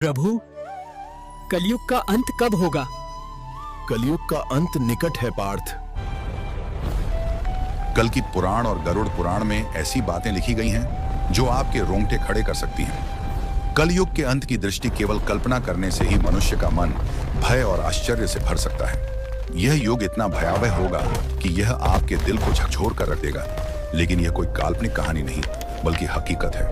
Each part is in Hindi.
प्रभु, कलयुग का अंत कब होगा? कलयुग का अंत निकट है पार्थ। कल की पुराण और गरुड़ पुराण में ऐसी बातें लिखी गई हैं जो आपके रोंगटे खड़े कर सकती हैं। कलयुग के अंत की दृष्टि केवल कल्पना करने से ही मनुष्य का मन भय और आश्चर्य से भर सकता है। यह युग इतना भयावह होगा कि यह आपके दिल को झकझोर कर रख देगा। लेकिन यह कोई काल्पनिक कहानी नहीं, बल्कि हकीकत है।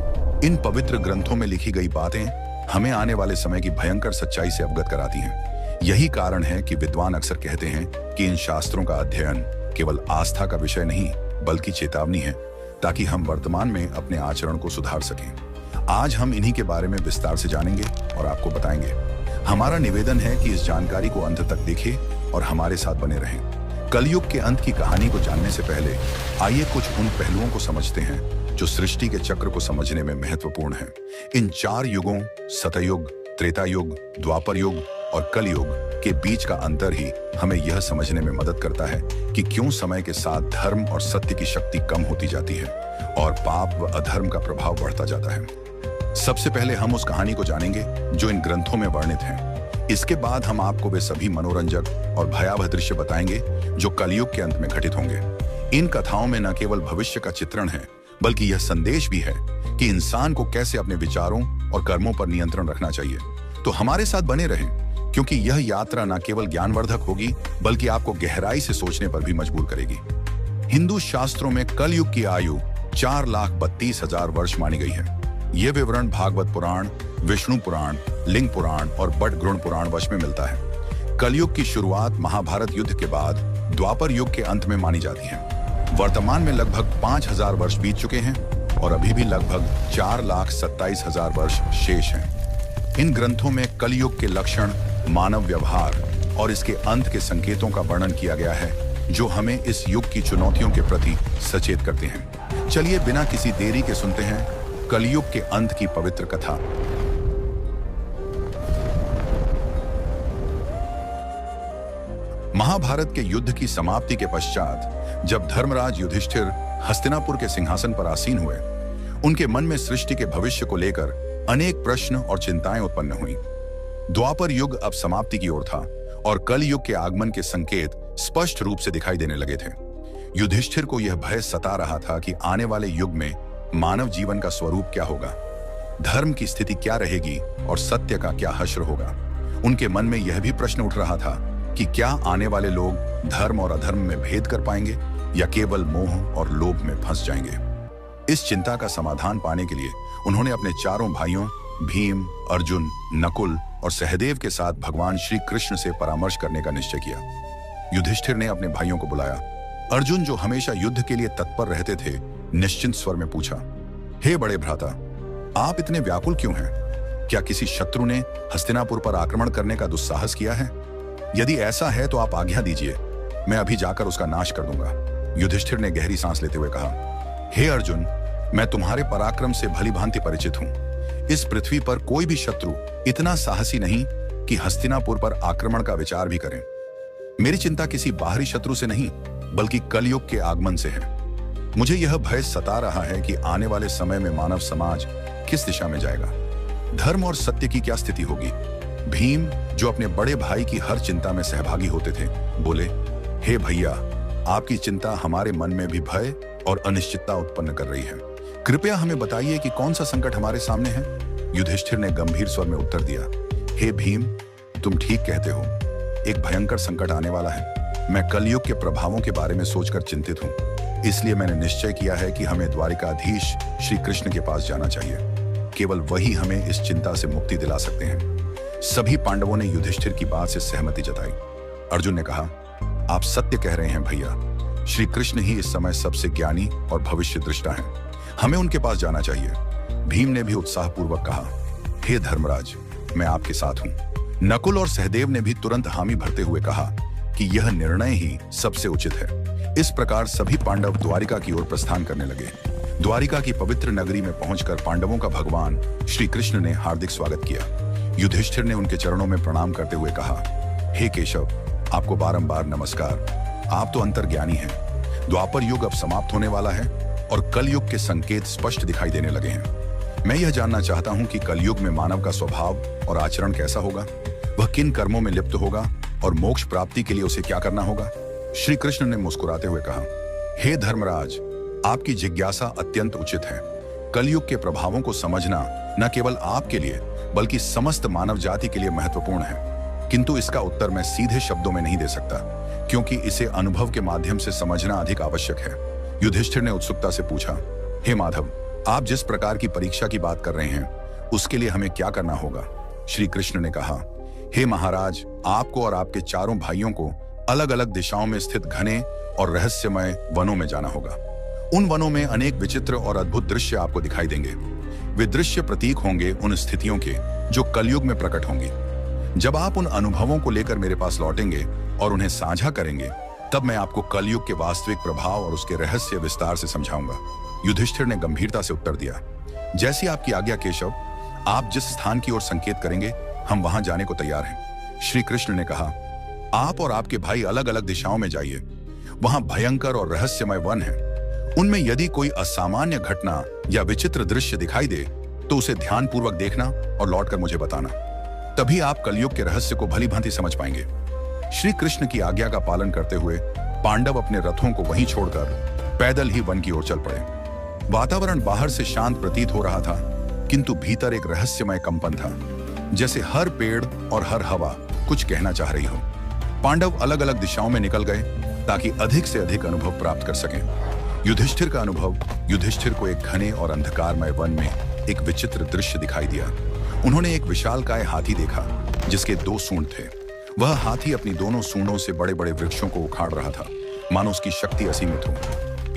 इन पवित्र ग्रंथों में लिखी गई बातें हमें आने वाले समय की भयंकर सच्चाई से अवगत कराती हैं। यही कारण है कि विद्वान अक्सर कहते हैं कि इन शास्त्रों का अध्ययन केवल आस्था का विषय नहीं, बल्कि चेतावनी है, ताकि हम वर्तमान में अपने आचरण को सुधार सकें। आज हम इन्हीं के बारे में विस्तार से जानेंगे और आपको बताएंगे। हमारा निवेदन है कि इस जानकारी को अंत तक देखें और हमारे साथ बने रहें। कलयुग के अंत की कहानी को जानने से पहले आइए कुछ उन पहलुओं को समझते हैं जो सृष्टि के चक्र को समझने में महत्वपूर्ण है। इन 4 युगों सतयुग, त्रेता युग, द्वापर युग और कलयुग के बीच का अंतर ही हमें यह समझने में मदद करता है कि क्यों समय के साथ धर्म और सत्य की शक्ति कम होती जाती है और पाप व अधर्म का प्रभाव बढ़ता जाता है। सबसे पहले हम उस कहानी को जानेंगे जो इन ग्रंथों में वर्णित है। इसके बाद हम आपको वे सभी मनोरंजक और भयावह दृश्य बताएंगे जो कलयुग के अंत में घटित होंगे। इन कथाओं में न केवल भविष्य का चित्रण है, बल्कि यह संदेश भी है कि इंसान को कैसे अपने विचारों और कर्मों पर नियंत्रण रखना चाहिए। तो हमारे साथ बने रहें, क्योंकि यह यात्रा न केवल ज्ञानवर्धक होगी, बल्कि आपको गहराई से सोचने पर भी मजबूर करेगी। हिंदू शास्त्रों में कलयुग की आयु 4,32,000 वर्ष मानी गई है। यह विवरण भागवत पुराण, विष्णु पुराण, लिंग पुराण और बटगृण पुराण वश में मिलता है। कलयुग की शुरुआत महाभारत युद्ध के बाद द्वापर युग के अंत में मानी जाती है। वर्तमान में लगभग 5,000 वर्ष बीत चुके हैं और अभी भी लगभग 4,27,000 वर्ष शेष हैं। इन ग्रंथों में कलयुग के लक्षण, मानव व्यवहार और इसके अंत के संकेतों का वर्णन किया गया है, जो हमें इस युग की चुनौतियों के प्रति सचेत करते हैं। चलिए बिना किसी देरी के सुनते हैं कलयुग के अंत की पवित्र कथा। महाभारत के युद्ध की समाप्ति के पश्चात जब धर्मराज युधिष्ठिर हस्तिनापुर के सिंहासन पर आसीन हुए, उनके मन में सृष्टि के भविष्य को लेकर अनेक प्रश्न और चिंताएं उत्पन्न हुई। द्वापर युग अब समाप्ति की ओर था और कल युग के आगमन के संकेत स्पष्ट रूप से दिखाई देने लगे थे। युधिष्ठिर को यह भय सता रहा था कि आने वाले युग में मानव जीवन का स्वरूप क्या होगा, धर्म की स्थिति क्या रहेगी और सत्य का क्या हश्र होगा। उनके मन में यह भी प्रश्न उठ रहा था कि क्या आने वाले लोग धर्म और अधर्म में भेद कर पाएंगे या केवल मोह और लोभ में फंस जाएंगे। इस चिंता का समाधान पाने के लिए उन्होंने अपने चारों भाइयों भीम, अर्जुन, नकुल और सहदेव के साथ भगवान श्री कृष्ण से परामर्श करने का निश्चय किया। युधिष्ठिर ने अपने भाइयों को बुलाया। अर्जुन, जो हमेशा युद्ध के लिए तत्पर रहते थे, निश्चिंत स्वर में पूछा, हे बड़े भ्राता, आप इतने व्याकुल क्यों हैं? क्या किसी शत्रु ने हस्तिनापुर पर आक्रमण करने का दुस्साहस किया है? यदि ऐसा है तो आप आज्ञा दीजिए, मैं अभी जाकर उसका नाश कर दूंगा। युधिष्ठिर ने गहरी सांस लेते हुए कहा, हे अर्जुन, मैं तुम्हारे पराक्रम से भली भांति परिचित हूं। इस पृथ्वी पर कोई भी शत्रु इतना साहसी नहीं कि हस्तिनापुर पर आक्रमण का विचार भी करें। मेरी चिंता किसी बाहरी शत्रु से नहीं, बल्कि कलयुग के आगमन से है। मुझे यह भय सता रहा है कि आने वाले समय में मानव समाज किस दिशा में जाएगा, धर्म और सत्य की क्या स्थिति होगी। भीम, जो अपने बड़े भाई की हर चिंता में सहभागी होते थे, बोले, हे भैया, आपकी चिंता हमारे मन में भी भय और अनिश्चितता उत्पन्न कर रही है। कृपया हमें बताइए कि कौन सा संकट हमारे सामने है। युधिष्ठिर ने गंभीर स्वर में उत्तर दिया, हे भीम, तुम ठीक कहते हो, एक भयंकर संकट आने वाला है। मैं कलयुग के प्रभावों के बारे में सोचकर चिंतित हूँ, इसलिए मैंने निश्चय किया है कि हमें द्वारिकाधीश श्री कृष्ण के पास जाना चाहिए। केवल वही हमें इस चिंता से मुक्ति दिला सकते हैं। सभी पांडवों ने युधिष्ठिर की बात से सहमति जताई। अर्जुन ने कहा, आप सत्य कह रहे हैं भैया, श्री कृष्ण ही इस समय सबसे ज्ञानी और भविष्य दृष्टा हैं। हमें उनके पास जाना चाहिए। भीम ने भी उत्साहपूर्वक कहा, हे धर्मराज, मैं आपके साथ हूं। नकुल और सहदेव ने भी तुरंत हामी भरते हुए कहा कि यह निर्णय ही सबसे उचित है। इस प्रकार सभी पांडव द्वारिका की ओर प्रस्थान करने लगे। द्वारिका की पवित्र नगरी में पहुंचकर पांडवों का भगवान श्री कृष्ण ने हार्दिक स्वागत किया। युधिष्ठिर ने उनके चरणों में प्रणाम करते हुए कहा, हे केशव, आपको बारंबार नमस्कार। आप तो अंतर्ज्ञानी हैं। द्वापर युग अब समाप्त होने वाला है और कल युग के संकेत स्पष्ट दिखाई देने लगे हैं। मैं यह जानना चाहता हूं कि कलयुग में मानव का स्वभाव और आचरण कैसा होगा, वह किन कर्मों में लिप्त होगा और मोक्ष प्राप्ति के लिए उसे क्या करना होगा। श्री कृष्ण ने मुस्कुराते हुए कहा, हे धर्मराज, आपकी जिज्ञासा अत्यंत उचित है। कलयुग के प्रभावों को समझना न केवल आपके लिए बल्कि समस्त मानव जाति के लिए महत्वपूर्ण है, किंतु इसका उत्तर मैं सीधे शब्दों में नहीं दे सकता, क्योंकि इसे अनुभव के माध्यम से समझना अधिक आवश्यक है। युधिष्ठिर ने उत्सुकता से पूछा, हे माधव, आप जिस प्रकार की परीक्षा की बात कर रहे हैं उसके लिए हमें क्या करना होगा। श्री कृष्ण ने कहा, हे महाराज, आपको और आपके चारों भाइयों को अलग अलग दिशाओं में स्थित घने और रहस्यमय वनों में जाना होगा। उन वनों में अनेक विचित्र और अद्भुत दृश्य आपको दिखाई देंगे। वे दृश्य प्रतीक होंगे उन स्थितियों के जो कलयुग में प्रकट होंगी। जब आप उन अनुभवों को लेकर मेरे पास लौटेंगे और उन्हें साझा करेंगे, तब मैं आपको कलयुग के वास्तविक प्रभाव और उसके रहस्य विस्तार से समझाऊंगा। युधिष्ठिर ने गंभीरता से उत्तर दिया, जैसी आपकी आज्ञा केशव, आप जिस स्थान की ओर संकेत करेंगे हम वहां जाने को तैयार हैं। श्री कृष्ण ने कहा, आप और आपके भाई अलग अलग दिशाओं में जाइए। वहां भयंकर और रहस्यमय वन है। उनमें यदि कोई असामान्य घटना या विचित्र दृश्य दिखाई दे तो उसे ध्यानपूर्वक देखना और लौटकर मुझे बताना। तभी आप कलयुग के रहस्य को भली भांति समझ पाएंगे। श्री कृष्ण की आज्ञा का पालन करते हुए पांडव अपने रथों को वहीं छोड़कर पैदल ही वन की ओर चल पड़े। वातावरण बाहर से शांत प्रतीत हो रहा था, किंतु भीतर एक रहस्यमय कंपन था, जैसे हर पेड़ और हर हवा कुछ कहना चाह रही हो। पांडव अलग अलग दिशाओं में निकल गए ताकि अधिक से अधिक अनुभव प्राप्त कर सकें। युधिष्ठिर का अनुभव, युधिष्ठिर को एक घने और अंधकारमय वन में एक विचित्र दृश्य दिखाई दिया। उन्होंने एक विशालकाय हाथी देखा जिसके 2 सूंड थे। वह हाथी अपनी दोनों सूंडों से बड़े बड़े वृक्षों को उखाड़ रहा था, मानो उसकी शक्ति असीमित हो।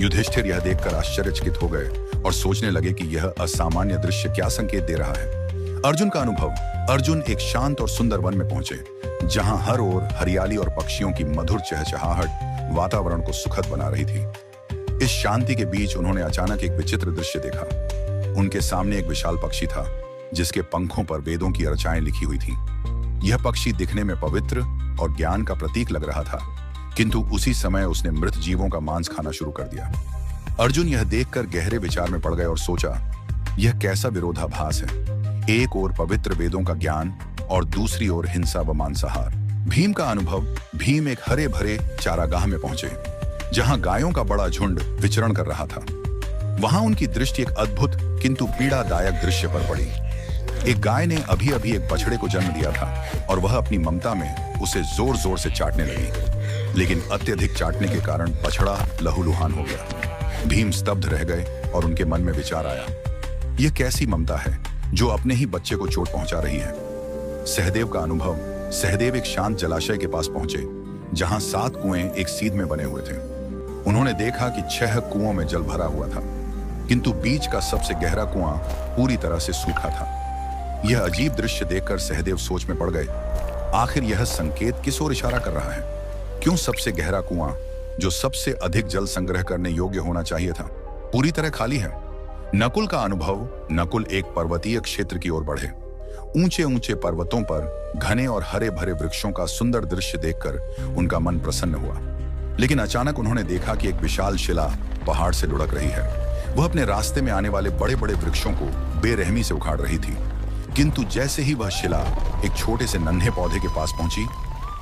युधिष्ठिर यह देखकर आश्चर्यचकित हो गए और सोचने लगे कि यह असामान्य दृश्य क्या संकेत दे रहा है। अर्जुन का अनुभव, अर्जुन एक शांत और सुंदर वन में पहुंचे, जहां हर ओर हरियाली और पक्षियों की मधुर चहचहाहट वातावरण को सुखद बना रही थी। इस शांति के बीच उन्होंने अचानक एक विचित्र दृश्य देखा। उनके सामने एक विशाल पक्षी था जिसके पंखों पर वेदों की अर्चाएं लिखी हुई थीं। यह पक्षी दिखने में पवित्र और ज्ञान का प्रतीक लग रहा था, किंतु उसी समय उसने मृत जीवों का मांस खाना शुरू कर दिया। अर्जुन यह देखकर गहरे विचार में पड़ गए और सोचा, यह कैसा विरोधाभास है। एक ओर पवित्र वेदों का ज्ञान और दूसरी ओर हिंसा व मांसाहार। भीम का अनुभव, भीम एक हरे भरे चारागाह में पहुंचे जहां गायों का बड़ा झुंड विचरण कर रहा था। वहां उनकी दृष्टि एक अद्भुत किंतु पीड़ादायक दृश्य पर पड़ी। एक गाय ने अभी अभी एक बछड़े को जन्म दिया था और वह अपनी ममता में उसे जोर जोर से चाटने लगी, लेकिन अत्यधिक चाटने के कारण बछड़ा लहूलुहान हो गया। भीम स्तब्ध रह गए और उनके मन में विचार आया, यह कैसी ममता है जो अपने ही बच्चे को चोट पहुंचा रही है। सहदेव का अनुभव, सहदेव एक शांत जलाशय के पास पहुंचे जहां 7 कुएं एक सीध में बने हुए थे। उन्होंने देखा कि 6 कुओं में जल भरा हुआ था, किंतु बीच का सबसे गहरा कुआं पूरी तरह से सूखा था। यह अजीब दृश्य देखकर सहदेव सोच में पड़ गए। आखिर यह संकेत किस ओर इशारा कर रहा है? क्यों सबसे गहरा कुआं, जो सबसे अधिक जल संग्रह करने योग्य होना चाहिए था, पूरी तरह खाली है? नकुल का अनुभव, नकुल एक पर्वतीय क्षेत्र की ओर बढ़े। ऊंचे ऊंचे पर्वतों पर घने और हरे भरे वृक्षों का सुंदर दृश्य देखकर उनका मन प्रसन्न हुआ। लेकिन अचानक उन्होंने देखा कि एक विशाल शिला पहाड़ से लुढ़क रही है। वह अपने रास्ते में आने वाले बड़े बड़े वृक्षों को बेरहमी से उखाड़ रही थी, किंतु जैसे ही वह शिला एक छोटे से नन्हे पौधे के पास पहुंची,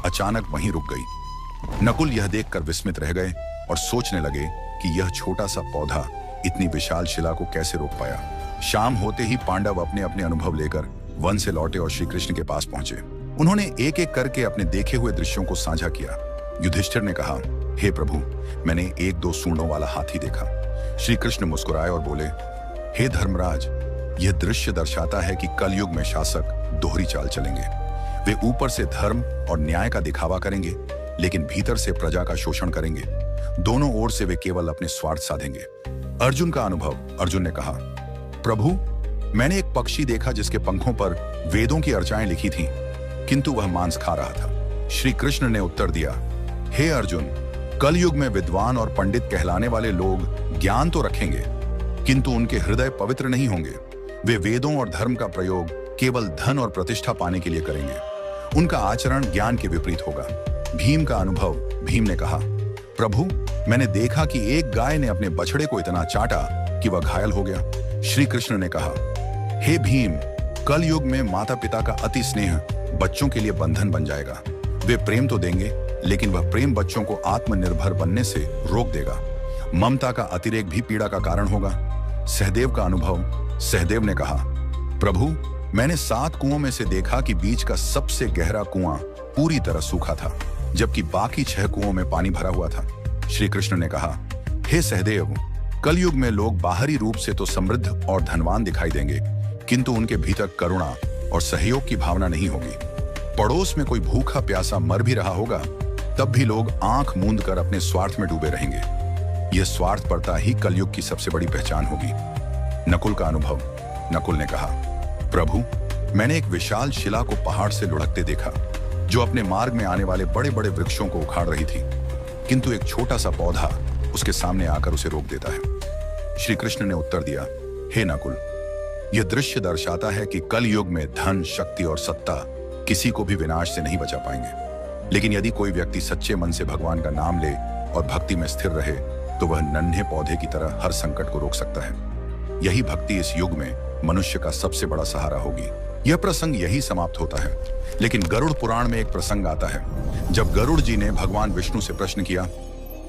अचानक वहीं रुक गई। नकुल यह देखकर विस्मित रह गए और सोचने लगे कि यह छोटा सा पौधा इतनी विशाल शिला को कैसे रोक पाया। शाम होते ही पांडव अपने अपने अनुभव लेकर वन से लौटे और श्री कृष्ण के पास पहुंचे। उन्होंने एक एक करके अपने देखे हुए दृश्यों को साझा किया। युधिष्ठिर ने कहा, हे प्रभु, मैंने 1-2 सूंडों वाला हाथी देखा। श्री कृष्ण मुस्कुराए और बोले, हे धर्मराज, यह दृश्य दर्शाता है कि कलयुग में शासक दोहरी चाल चलेंगे। वे ऊपर से धर्म और न्याय का दिखावा करेंगे, लेकिन भीतर से प्रजा का शोषण करेंगे। दोनों ओर से वे केवल अपने स्वार्थ साधेंगे। अर्जुन का अनुभव, अर्जुन ने कहा, प्रभु, मैंने एक पक्षी देखा जिसके पंखों पर वेदों की अर्चाएं लिखी थीं, किंतु वह मांस खा रहा था। श्री कृष्ण ने उत्तर दिया, हे अर्जुन, कलयुग में विद्वान और पंडित कहलाने वाले लोग ज्ञान तो रखेंगे, किंतु उनके हृदय पवित्र नहीं होंगे। वे वेदों और धर्म का प्रयोग केवल धन और प्रतिष्ठा पाने के लिए करेंगे। उनका आचरण ज्ञान के विपरीत होगा। भीम का अनुभव, भीम ने कहा, प्रभु, मैंने देखा कि एक गाय ने अपने बछड़े को इतना चाटा कि वह घायल हो गया। श्री कृष्ण ने कहा, हे भीम, कल युग में माता पिता का अति स्नेह बच्चों के लिए बंधन बन जाएगा। वे प्रेम तो देंगे, लेकिन वह प्रेम बच्चों को आत्मनिर्भर बनने से रोक देगा। ममता का अतिरेक भी पीड़ा का कारण होगा। सहदेव का अनुभव। सहदेव ने कहा, प्रभु, मैंने 7 कुओं में से देखा कि बीच का सबसे गहरा कुआं पूरी तरह सूखा था, जबकि बाकी 6 कुओं में पानी भरा हुआ था। श्री कृष्ण ने कहा, हे सहदेव, कलयुग में लोग बाहरी रूप से तो समृद्ध और धनवान दिखाई देंगे, किंतु उनके भीतर करुणा और सहयोग की भावना नहीं होगी। पड़ोस में कोई भूखा प्यासा मर भी रहा होगा, तब भी लोग आंख मूंद कर अपने स्वार्थ में डूबे रहेंगे। यह स्वार्थपरता ही कलयुग की सबसे बड़ी पहचान होगी। नकुल का अनुभव। नकुल ने कहा, प्रभु, मैंने एक विशाल शिला को पहाड़ से लुढ़कते देखा, जो अपने मार्ग में आने वाले बड़े बड़े वृक्षों को उखाड़ रही थी, किंतु एक छोटा सा पौधा उसके सामने आकर उसे रोक देता है। श्री कृष्ण ने उत्तर दिया, हे नकुल, यह दृश्य दर्शाता है कि कल युग में धन, शक्ति और सत्ता किसी को भी विनाश से नहीं बचा पाएंगे, लेकिन यदि कोई व्यक्ति सच्चे मन से भगवान का नाम ले और भक्ति में स्थिर रहे, तो वह नन्हे पौधे की तरह हर संकट को रोक सकता है। यही भक्ति इस युग में मनुष्य का सबसे बड़ा सहारा होगी। यह प्रसंग यही समाप्त होता है, लेकिन गरुड़ पुराण में एक प्रसंग आता है, जब गरुड़ जी ने भगवान विष्णु से प्रश्न किया,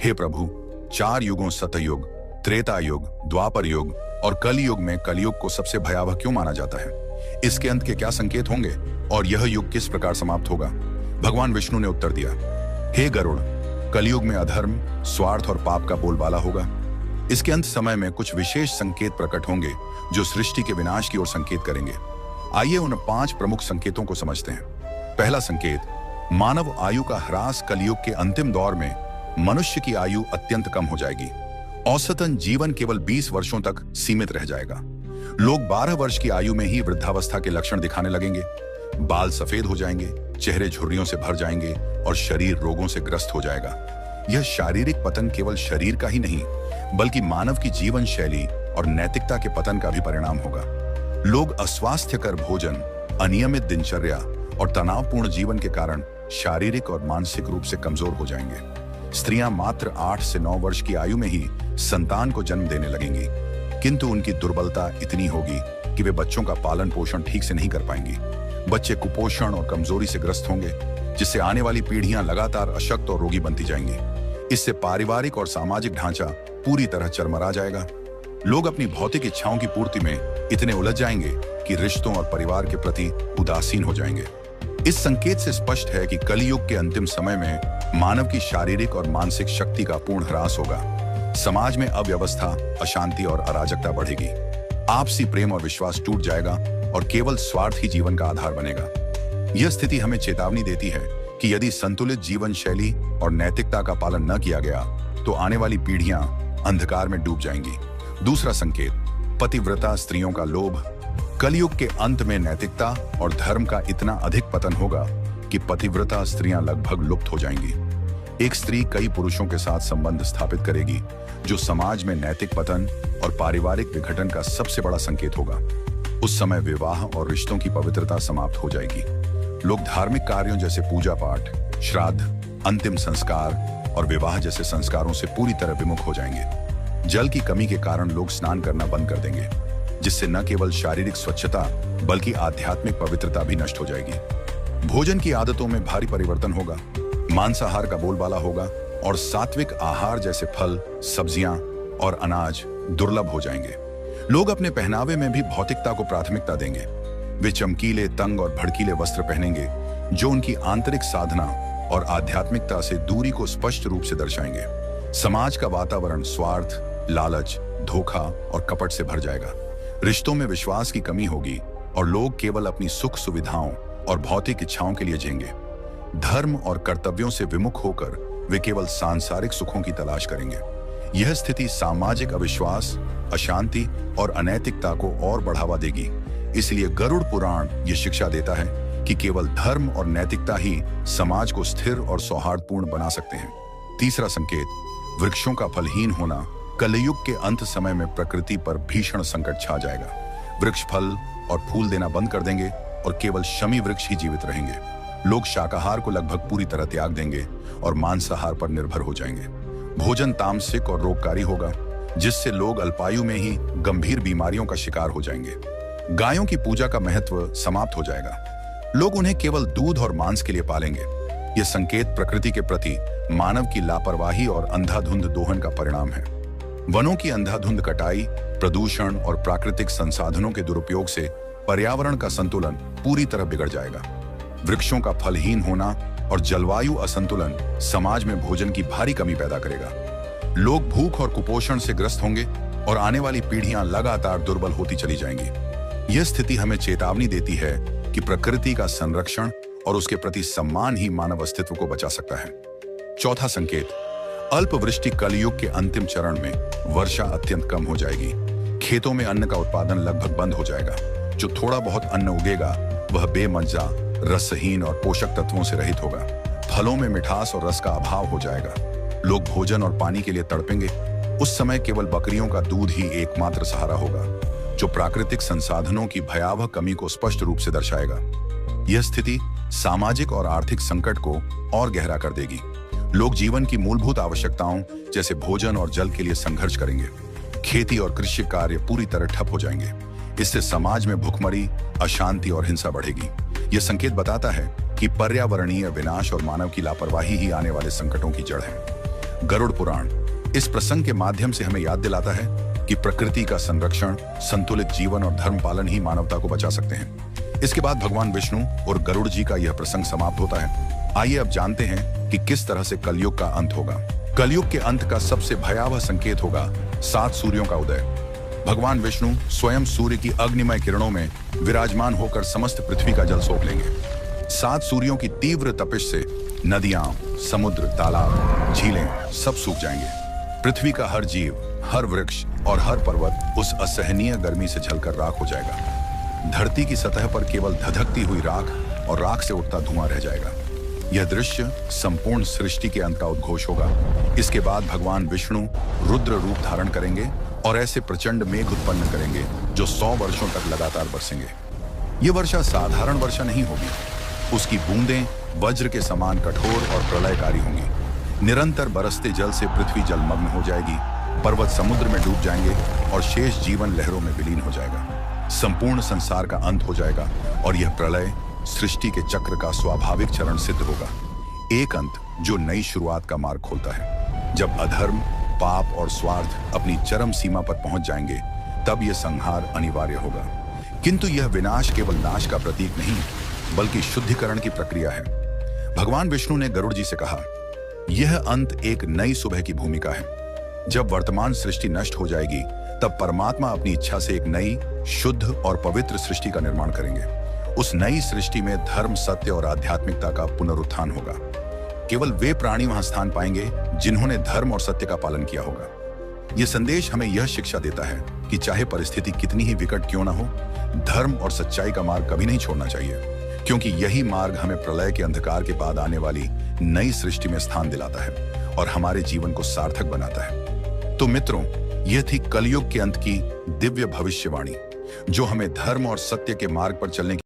हे प्रभु, 4 युगों सतयुग, त्रेता युग, द्वापर युग और कलयुग में कलयुग को सबसे भयावह क्यों माना जाता है? इसके अंत के क्या संकेत होंगे और यह युग किस प्रकार समाप्त होगा? भगवान विष्णु ने उत्तर दिया, हे गरुड़, कलयुग में अधर्म, स्वार्थ और पाप का बोलबाला होगा। इसके अंत समय में कुछ विशेष संकेत प्रकट होंगे जो सृष्टि के विनाश की ओर संकेत करेंगे। आइए उन 5 प्रमुख संकेतों को समझते हैं। पहला संकेत, मानव आयु का ह्रास। कलयुग के अंतिम दौर में मनुष्य की आयु अत्यंत कम हो जाएगी। औसतन जीवन केवल 20 वर्षों तक सीमित रह जाएगा। लोग 12 वर्ष की आयु में ही वृद्धावस्था के लक्षण दिखाने लगेंगे। बाल सफेद हो जाएंगे, चेहरे झुर्रियों से भर जाएंगे और शरीर रोगों से ग्रस्त हो जाएगा। यह शारीरिक पतन केवल शरीर का ही नहीं, बल्कि मानव की जीवन शैली और नैतिकता के पतन का भी परिणाम होगा। लोग अस्वास्थ्यकर भोजन, अनियमित दिनचर्या और तनावपूर्ण जीवन के कारण शारीरिक और मानसिक रूप से कमजोर हो जाएंगे। स्त्रियां मात्र 8 से 9 वर्ष की आयु में ही संतान को जन्म देने लगेंगी, किंतु उनकी दुर्बलता इतनी होगी कि वे बच्चों का पालन पोषण ठीक से नहीं कर पाएंगी। बच्चे कुपोषण और कमजोरी से ग्रस्त होंगे, जिससे आने वाली पीढ़ियां लगातार अशक्त और रोगी बनती जाएंगी। इससे पारिवारिक और सामाजिक ढांचा पूरी तरह चरमरा जाएगा। लोग अपनी भौतिक इच्छाओं की पूर्ति में इतने उलझ जाएंगे कि रिश्तों और परिवार के प्रति उदासीन हो जाएंगे। इस संकेत से स्पष्ट है कि कलयुग के अंतिम समय में मानव की शारीरिक और मानसिक शक्ति का पूर्ण ह्रास होगा। समाज में अव्यवस्था, अशांति और अराजकता बढ़ेगी। आपसी प्रेम और विश्वास टूट जाएगा और केवल स्वार्थ ही जीवन का आधार बनेगा। यह स्थिति हमें चेतावनी देती है कि यदि संतुलित जीवन शैली और नैतिकता का पालन न किया गया, तो आने वाली पीढ़ियां अंधकार में डूब जाएंगी। दूसरा संकेत, पतिव्रता स्त्रियों का लोभ। कलयुग के अंत में नैतिकता और धर्म का इतना अधिक पतन होगा कि पतिव्रता स्त्रियां लगभग लुप्त हो जाएंगी। एक स्त्री कई पुरुषों के साथ संबंध स्थापित करेगी, जो समाज में नैतिक पतन और पारिवारिक विघटन का सबसे बड़ा संकेत होगा। उस समय विवाह और रिश्तों की पवित्रता समाप्त हो जाएगी। लोग धार्मिक कार्यों जैसे पूजा पाठ, श्राद्ध, अंतिम संस्कार और विवाह जैसे संस्कारों से पूरी तरह विमुख हो जाएंगे। जल की कमी के कारण लोग स्नान करना बंद कर देंगे, जिससे न केवल शारीरिक स्वच्छता बल्कि आध्यात्मिक पवित्रता भी नष्ट हो जाएगी। भोजन की आदतों में भारी परिवर्तन होगा। मांसाहार का बोलबाला होगा और सात्विक आहार जैसे फल, सब्जियां और अनाज दुर्लभ हो जाएंगे। लोग अपने पहनावे में भी भौतिकता को प्राथमिकता देंगे। वे चमकीले, तंग और भड़कीले वस्त्र पहनेंगे, जो उनकी आंतरिक साधना और आध्यात्मिकता से दूरी को स्पष्ट रूप से दर्शाएंगे। समाज का वातावरण स्वार्थ, लालच, धोखा और कपट से भर जाएगा। रिश्तों में विश्वास की कमी होगी और लोग केवल अपनी सुख सुविधाओं और भौतिक इच्छाओं के लिए जिएंगे। धर्म और कर्तव्यों से विमुख होकर वे केवल सांसारिक सुखों की तलाश करेंगे। यह स्थिति सामाजिक अविश्वास, अशांति और अनैतिकता को और बढ़ावा देगी। इसलिए गरुड़ पुराण ये शिक्षा देता है कि केवल धर्म और नैतिकता ही समाज को स्थिर और सौहार्दपूर्ण बना सकते हैं। तीसरा संकेत, वृक्षों का फलहीन होना। कलयुग के अंत समय में प्रकृति पर भीषण संकट छा जाएगा। वृक्ष फल और फूल देना बंद कर देंगे और केवल शमी वृक्ष ही जीवित रहेंगे। लोग शाकाहार को लगभग पूरी तरह त्याग देंगे और मांसाहार पर निर्भर हो जाएंगे। भोजन तामसिक और रोगकारी होगा, जिससे लोग अल्पायु में ही गंभीर बीमारियों का शिकार हो जाएंगे। गायों की पूजा का महत्व समाप्त हो जाएगा। लोग उन्हें केवल दूध और मांस के लिए पालेंगे। यह संकेत प्रकृति के प्रति मानव की लापरवाही और अंधाधुंध दोहन का परिणाम है। वनों की अंधाधुंध कटाई, प्रदूषण और प्राकृतिक संसाधनों के दुरुपयोग से पर्यावरण का संतुलन पूरी तरह बिगड़ जाएगा। वृक्षों का फलहीन होना और जलवायु असंतुलन समाज में भोजन की भारी कमी पैदा करेगा। लोग भूख और कुपोषण से ग्रस्त होंगे और आने वाली पीढ़ियां लगातार दुर्बल होती चली जाएंगी। यह स्थिति हमें चेतावनी देती है कि प्रकृति का संरक्षण और उसके प्रति सम्मान ही मानव अस्तित्व को बचा सकता है। चौथा संकेत, अल्पवृष्टि कलयुग के अंतिम चरण में वर्षा अत्यंत कम हो जाएगी। खेतों में अन्न का उत्पादन लगभग बंद हो जाएगा। जो थोड़ा बहुत अन्न उगेगा वह बेमज्जा, रसहीन और पोषक तत्वों से रहित होगा। फलों में मिठास और रस का अभाव हो जाएगा। लोग भोजन और पानी के लिए तड़पेंगे। उस समय केवल बकरियों का दूध ही एकमात्र सहारा होगा, जो प्राकृतिक संसाधनों की भयावह कमी को स्पष्ट रूप से दर्शाएगा। यह स्थिति सामाजिक और आर्थिक संकट को और गहरा कर देगी। लोग जीवन की मूलभूत आवश्यकताओं जैसे भोजन और जल के लिए संघर्ष करेंगे। खेती और कृषि कार्य पूरी तरह ठप हो जाएंगे। इससे समाज में भुखमरी, अशांति और हिंसा बढ़ेगी। यह संकेत बताता है कि पर्यावरणीय विनाश और मानव की लापरवाही ही आने वाले संकटों की जड़ है। गरुड़ पुराण इस प्रसंग के माध्यम से हमें याद दिलाता है कि प्रकृति का संरक्षण, संतुलित जीवन और धर्म पालन ही मानवता को बचा सकते हैं। इसके बाद भगवान विष्णु और गरुड़ जी का यह प्रसंग समाप्त होता है। आइए अब जानते हैं कि किस तरह से कलयुग का अंत होगा। कलयुग के अंत का सबसे भयावह संकेत होगा 7 सूर्यों का उदय। भगवान विष्णु स्वयं सूर्य की अग्निमय किरणों में विराजमान होकर समस्त पृथ्वी का जल सोख लेंगे। 7 सूर्यों की तीव्र तपिश से नदियां, समुद्र, तालाब, झीलें सब सूख जाएंगे। पृथ्वी का हर जीव, हर वृक्ष और हर पर्वत उस असहनीय गर्मी से जलकर राख हो जाएगा। धरती की सतह पर केवल धधकती हुई राख और राख से उठता धुआं रह जाएगा। यह दृश्य संपूर्ण सृष्टि के अंत का उद्घोष होगा। इसके बाद भगवान विष्णु रुद्र रूप धारण करेंगे और ऐसे प्रचंड मेघ उत्पन्न करेंगे जो 100 वर्षों तक लगातार बरसेंगे। यह वर्षा साधारण वर्षा नहीं होगी। उसकी बूंदें वज्र के समान कठोर और प्रलयकारी होंगी। निरंतर बरसते जल से पृथ्वी जलमग्न हो जाएगी, पर्वत समुद्र में डूब जाएंगे और शेष जीवन लहरों में विलीन हो जाएगा। संपूर्ण संसार का अंत हो जाएगा और यह प्रलय सृष्टि के चक्र का स्वाभाविक चरण सिद्ध होगा। एक अंत जो नई शुरुआत का मार्ग खोलता है। जब अधर्म, पाप और स्वार्थ अपनी चरम सीमा पर पहुंच जाएंगे, तब यह संहार अनिवार्य होगा। किंतु यह विनाश केवल नाश का प्रतीक नहीं, बल्कि शुद्धिकरण की प्रक्रिया है। भगवान विष्णु ने गरुड़ जी से कहा, यह अंत एक नई सुबह की भूमिका है। जब वर्तमान सृष्टि नष्ट हो जाएगी, तब परमात्मा अपनी इच्छा से एक नई, शुद्ध और पवित्र सृष्टि का निर्माण करेंगे। उस नई सृष्टि में धर्म, सत्य और आध्यात्मिकता का पुनरुत्थान होगा। केवल वे प्राणी वहां स्थान पाएंगे जिन्होंने धर्म और सत्य का पालन किया होगा। यह संदेश हमें यह शिक्षा देता है कि चाहे परिस्थिति कितनी ही विकट क्यों ना हो, धर्म और सच्चाई का मार्ग कभी नहीं छोड़ना चाहिए, क्योंकि यही मार्ग हमें प्रलय के अंधकार के बाद आने वाली नई सृष्टि में स्थान दिलाता है और हमारे जीवन को सार्थक बनाता है। तो मित्रों, यह थी कलयुग के अंत की दिव्य भविष्यवाणी, जो हमें धर्म और सत्य के मार्ग पर चलने की